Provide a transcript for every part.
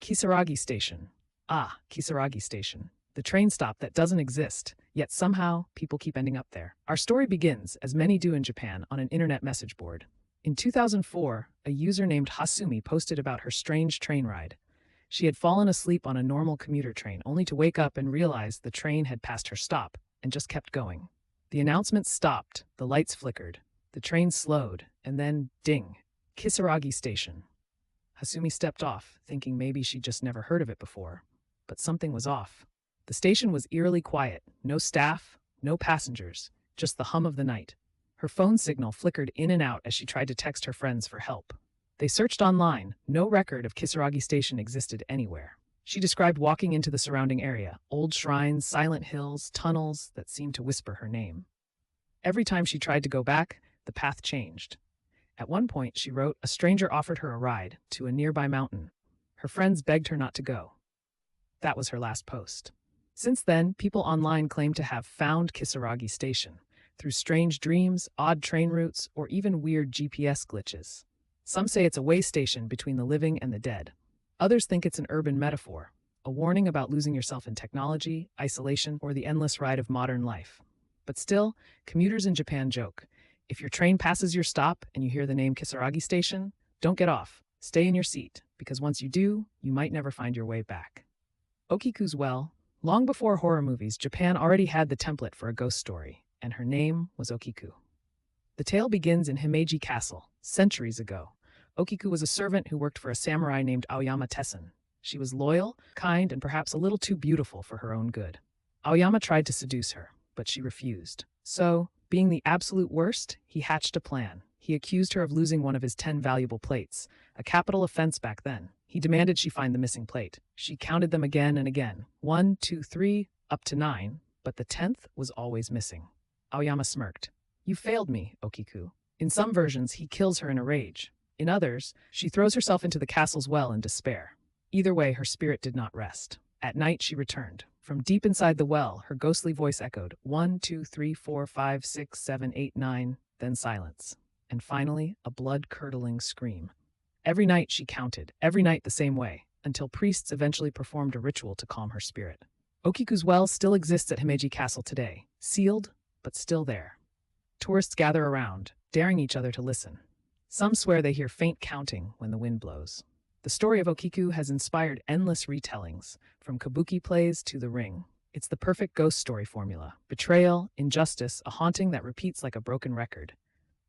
Kisaragi Station. Ah, Kisaragi Station. The train stop that doesn't exist, yet somehow people keep ending up there. Our story begins, as many do in Japan, on an internet message board. In 2004, a user named Hasumi posted about her strange train ride. She had fallen asleep on a normal commuter train, only to wake up and realize the train had passed her stop and just kept going. The announcement stopped, the lights flickered, the train slowed, and then, ding, Kisaragi Station. Hasumi stepped off, thinking maybe she'd just never heard of it before. But something was off. The station was eerily quiet, no staff, no passengers, just the hum of the night. Her phone signal flickered in and out as she tried to text her friends for help. They searched online, no record of Kisaragi Station existed anywhere. She described walking into the surrounding area, old shrines, silent hills, tunnels that seemed to whisper her name. Every time she tried to go back, the path changed. At one point, she wrote, a stranger offered her a ride to a nearby mountain. Her friends begged her not to go. That was her last post. Since then, people online claim to have found Kisaragi Station through strange dreams, odd train routes, or even weird GPS glitches. Some say it's a way station between the living and the dead. Others think it's an urban metaphor, a warning about losing yourself in technology, isolation, or the endless ride of modern life. But still, commuters in Japan joke, if your train passes your stop and you hear the name Kisaragi Station, don't get off. Stay in your seat, because once you do, you might never find your way back. Okiku's well. Long before horror movies, Japan already had the template for a ghost story, and her name was Okiku. The tale begins in Himeji Castle, centuries ago. Okiku was a servant who worked for a samurai named Aoyama Tessen. She was loyal, kind, and perhaps a little too beautiful for her own good. Aoyama tried to seduce her, but she refused. So, being the absolute worst, he hatched a plan. He accused her of losing one of his 10 valuable plates, a capital offense back then. He demanded she find the missing plate. She counted them again and again. 1, 2, 3, up to 9, but the 10th was always missing. Aoyama smirked. You failed me, Okiku. In some versions, he kills her in a rage. In others, she throws herself into the castle's well in despair. Either way, her spirit did not rest. At night, she returned. From deep inside the well, her ghostly voice echoed, 1, 2, 3, 4, 5, 6, 7, 8, 9, then silence. And finally, a blood-curdling scream. Every night she counted, every night the same way, until priests eventually performed a ritual to calm her spirit. Okiku's well still exists at Himeji Castle today, sealed, but still there. Tourists gather around, daring each other to listen. Some swear they hear faint counting when the wind blows. The story of Okiku has inspired endless retellings, from kabuki plays to The Ring. It's the perfect ghost story formula. Betrayal, injustice, a haunting that repeats like a broken record.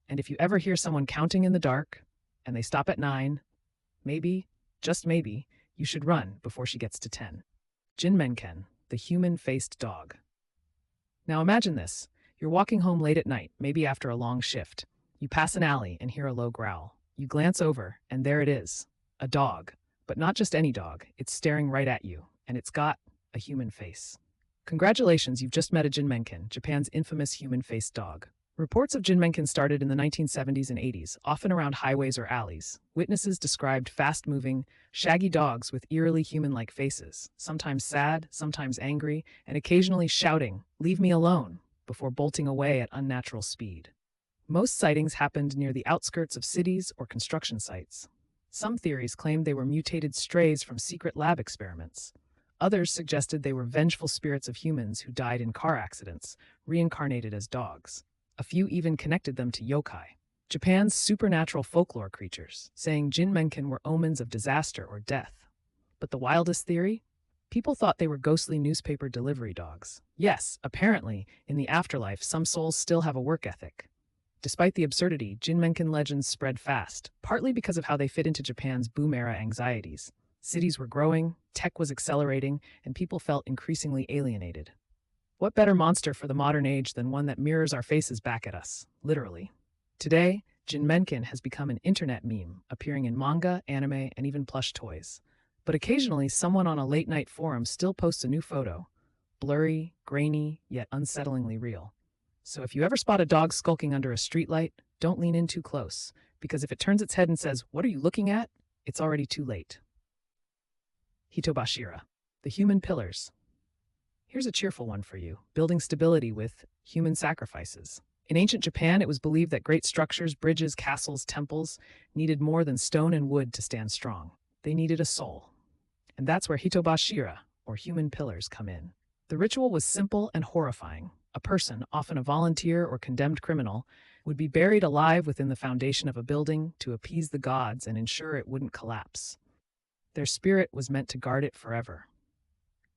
And if you ever hear someone counting in the dark, and they stop at 9, maybe, just maybe, you should run before she gets to 10. Jinmenken, the human-faced dog. Now imagine this. You're walking home late at night, maybe after a long shift. You pass an alley and hear a low growl. You glance over, and there it is. A dog. But not just any dog. It's staring right at you, and it's got a human face. Congratulations, you've just met a Jinmenken, Japan's infamous human-faced dog. Reports of Jinmenken started in the 1970s and 80s, often around highways or alleys. Witnesses described fast-moving, shaggy dogs with eerily human-like faces, sometimes sad, sometimes angry, and occasionally shouting, "Leave me alone," before bolting away at unnatural speed. Most sightings happened near the outskirts of cities or construction sites. Some theories claimed they were mutated strays from secret lab experiments. Others suggested they were vengeful spirits of humans who died in car accidents, reincarnated as dogs. A few even connected them to yokai, Japan's supernatural folklore creatures, saying Jinmenken were omens of disaster or death. But the wildest theory? People thought they were ghostly newspaper delivery dogs. Yes, apparently, in the afterlife, some souls still have a work ethic. Despite the absurdity, Jinmenken legends spread fast, partly because of how they fit into Japan's boom-era anxieties. Cities were growing, tech was accelerating, and people felt increasingly alienated. What better monster for the modern age than one that mirrors our faces back at us, literally? Today, Jinmenken has become an internet meme, appearing in manga, anime, and even plush toys. But occasionally, someone on a late-night forum still posts a new photo. Blurry, grainy, yet unsettlingly real. So if you ever spot a dog skulking under a streetlight, don't lean in too close, because if it turns its head and says, "What are you looking at?" it's already too late. Hitobashira, the human pillars. Here's a cheerful one for you, building stability with human sacrifices. In ancient Japan, it was believed that great structures, bridges, castles, temples needed more than stone and wood to stand strong. They needed a soul. And that's where hitobashira, or human pillars, come in. The ritual was simple and horrifying. A person, often a volunteer or condemned criminal, would be buried alive within the foundation of a building to appease the gods and ensure it wouldn't collapse. Their spirit was meant to guard it forever.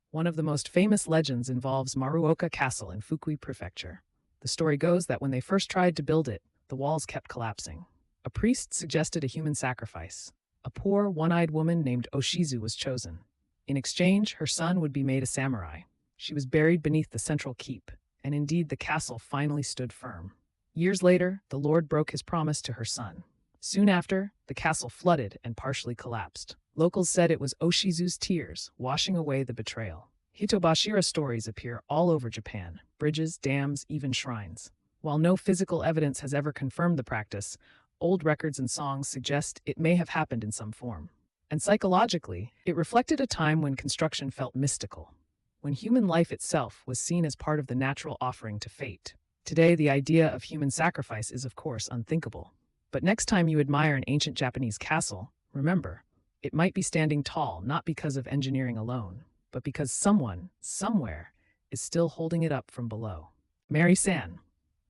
One of the most famous legends involves Maruoka Castle in Fukui Prefecture. The story goes that when they first tried to build it, the walls kept collapsing. A priest suggested a human sacrifice. A poor, one-eyed woman named Oshizu was chosen. In exchange, her son would be made a samurai. She was buried beneath the central keep, and indeed the castle finally stood firm. Years later, the Lord broke his promise to her son. Soon after, the castle flooded and partially collapsed. Locals said it was Oshizu's tears washing away the betrayal. Hitobashira stories appear all over Japan: bridges, dams, even shrines. While no physical evidence has ever confirmed the practice, old records and songs suggest it may have happened in some form. And psychologically, it reflected a time when construction felt mystical, when human life itself was seen as part of the natural offering to fate. Today, the idea of human sacrifice is, of course, unthinkable. But next time you admire an ancient Japanese castle, remember, it might be standing tall not because of engineering alone, but because someone, somewhere, is still holding it up from below. Mary-san,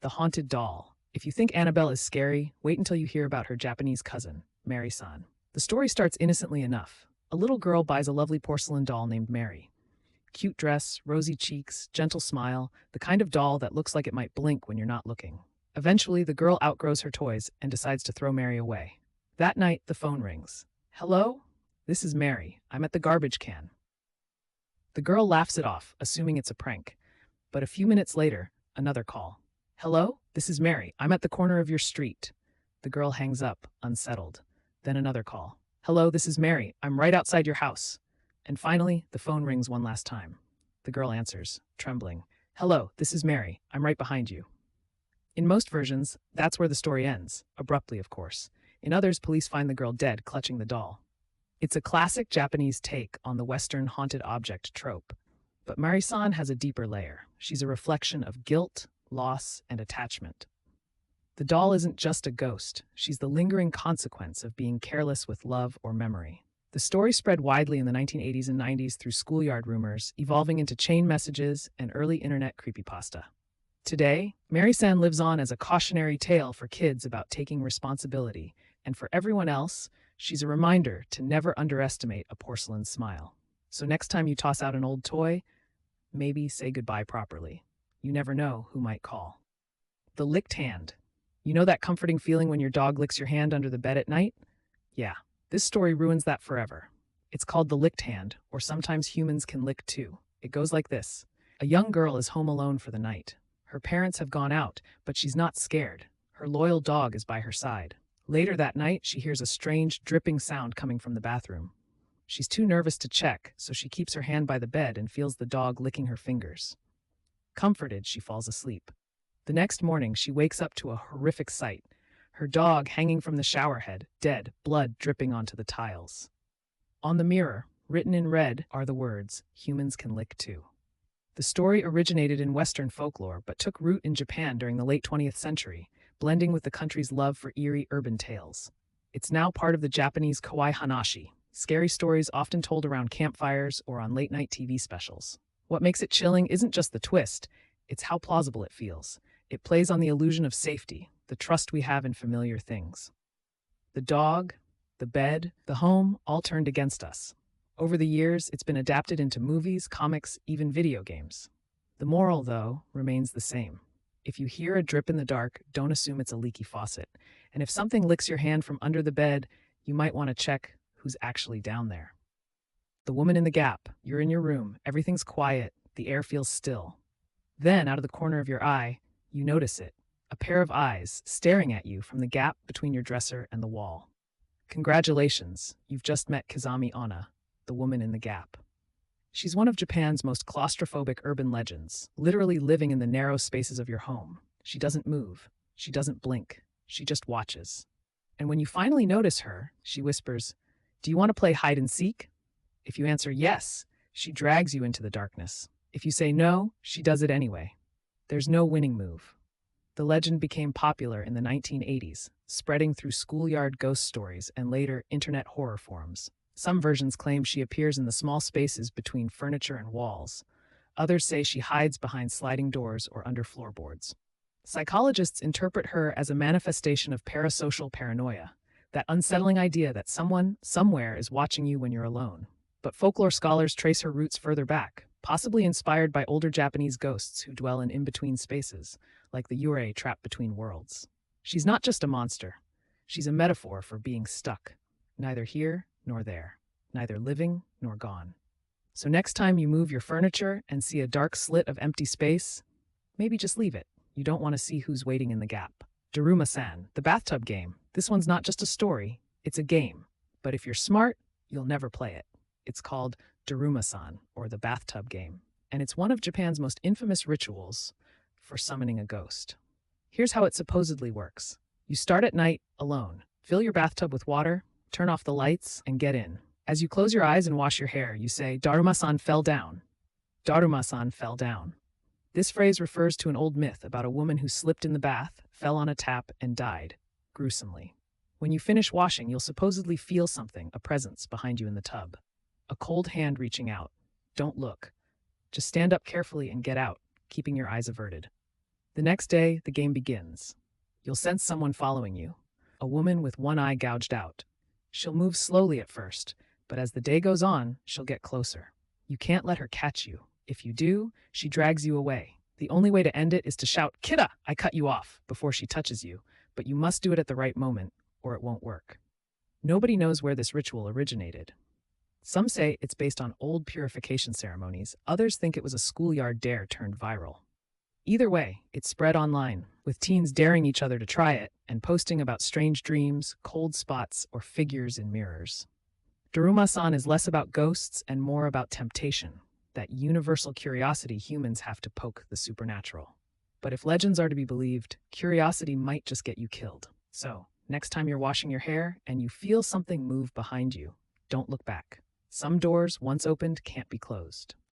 the haunted doll. If you think Annabelle is scary, wait until you hear about her Japanese cousin, Mary-san. The story starts innocently enough. A little girl buys a lovely porcelain doll named Mary. Cute dress, rosy cheeks, gentle smile, the kind of doll that looks like it might blink when you're not looking. Eventually, the girl outgrows her toys and decides to throw Mary away. That night, the phone rings. "Hello? This is Mary. I'm at the garbage can." The girl laughs it off, assuming it's a prank. But a few minutes later, another call. "Hello? This is Mary. I'm at the corner of your street." The girl hangs up, unsettled. Then another call. "Hello, this is Mary. I'm right outside your house." And finally, the phone rings one last time. The girl answers, trembling. "Hello, this is Mary. I'm right behind you." In most versions, that's where the story ends, abruptly, of course. In others, police find the girl dead, clutching the doll. It's a classic Japanese take on the Western haunted object trope. But Mari-san has a deeper layer. She's a reflection of guilt, loss, and attachment. The doll isn't just a ghost. She's the lingering consequence of being careless with love or memory. The story spread widely in the 1980s and 90s through schoolyard rumors, evolving into chain messages and early internet creepypasta. Today, Mary-san lives on as a cautionary tale for kids about taking responsibility, and for everyone else, she's a reminder to never underestimate a porcelain smile. So next time you toss out an old toy, maybe say goodbye properly. You never know who might call. The licked hand. You know that comforting feeling when your dog licks your hand under the bed at night? Yeah, this story ruins that forever. It's called the licked hand, or sometimes humans can lick too. It goes like this. A young girl is home alone for the night. Her parents have gone out, but she's not scared. Her loyal dog is by her side. Later that night, she hears a strange, dripping sound coming from the bathroom. She's too nervous to check, so she keeps her hand by the bed and feels the dog licking her fingers. Comforted, she falls asleep. The next morning, she wakes up to a horrific sight. Her dog hanging from the shower head, dead, blood dripping onto the tiles. On the mirror, written in red, are the words, "Humans can lick too." The story originated in Western folklore but took root in Japan during the late 20th century, blending with the country's love for eerie urban tales. It's now part of the Japanese kawaii hanashi, scary stories often told around campfires or on late-night TV specials. What makes it chilling isn't just the twist, it's how plausible it feels. It plays on the illusion of safety, the trust we have in familiar things. The dog, the bed, the home, all turned against us. Over the years, it's been adapted into movies, comics, even video games. The moral, though, remains the same. If you hear a drip in the dark, don't assume it's a leaky faucet. And if something licks your hand from under the bed, you might want to check who's actually down there. The woman in the gap. You're in your room. Everything's quiet. The air feels still. Then, out of the corner of your eye, you notice it. A pair of eyes staring at you from the gap between your dresser and the wall. Congratulations, you've just met Kizami Onna, the woman in the gap. She's one of Japan's most claustrophobic urban legends, literally living in the narrow spaces of your home. She doesn't move. She doesn't blink. She just watches. And when you finally notice her, she whispers, "Do you want to play hide and seek?" If you answer yes, she drags you into the darkness. If you say no, she does it anyway. There's no winning move. The legend became popular in the 1980s, spreading through schoolyard ghost stories and later internet horror forums. Some versions claim she appears in the small spaces between furniture and walls. Others say she hides behind sliding doors or under floorboards. Psychologists interpret her as a manifestation of parasocial paranoia, that unsettling idea that someone, somewhere, is watching you when you're alone. But folklore scholars trace her roots further back, possibly inspired by older Japanese ghosts who dwell in between spaces, like the yurei trapped between worlds. She's not just a monster. She's a metaphor for being stuck, neither here nor there, neither living nor gone. So next time you move your furniture and see a dark slit of empty space, maybe just leave it. You don't want to see who's waiting in the gap. Daruma-san, the bathtub game. This one's not just a story, it's a game. But if you're smart, you'll never play it. It's called Daruma-san, or the bathtub game, and it's one of Japan's most infamous rituals for summoning a ghost. Here's how it supposedly works. You start at night, alone. Fill your bathtub with water, turn off the lights, and get in. As you close your eyes and wash your hair, you say, Daruma-san fell down. Daruma-san fell down. This phrase refers to an old myth about a woman who slipped in the bath, fell on a tap, and died, gruesomely. When you finish washing, you'll supposedly feel something, a presence, behind you in the tub. A cold hand reaching out. Don't look. Just stand up carefully and get out, keeping your eyes averted. The next day, the game begins. You'll sense someone following you, a woman with one eye gouged out. She'll move slowly at first, but as the day goes on, she'll get closer. You can't let her catch you. If you do, she drags you away. The only way to end it is to shout, "Kidda, I cut you off," before she touches you, but you must do it at the right moment, or it won't work. Nobody knows where this ritual originated. Some say it's based on old purification ceremonies. Others think it was a schoolyard dare turned viral. Either way, it spread online, with teens daring each other to try it and posting about strange dreams, cold spots, or figures in mirrors. Daruma-san is less about ghosts and more about temptation, that universal curiosity humans have to poke the supernatural. But if legends are to be believed, curiosity might just get you killed. So, next time you're washing your hair and you feel something move behind you, don't look back. Some doors, once opened, can't be closed.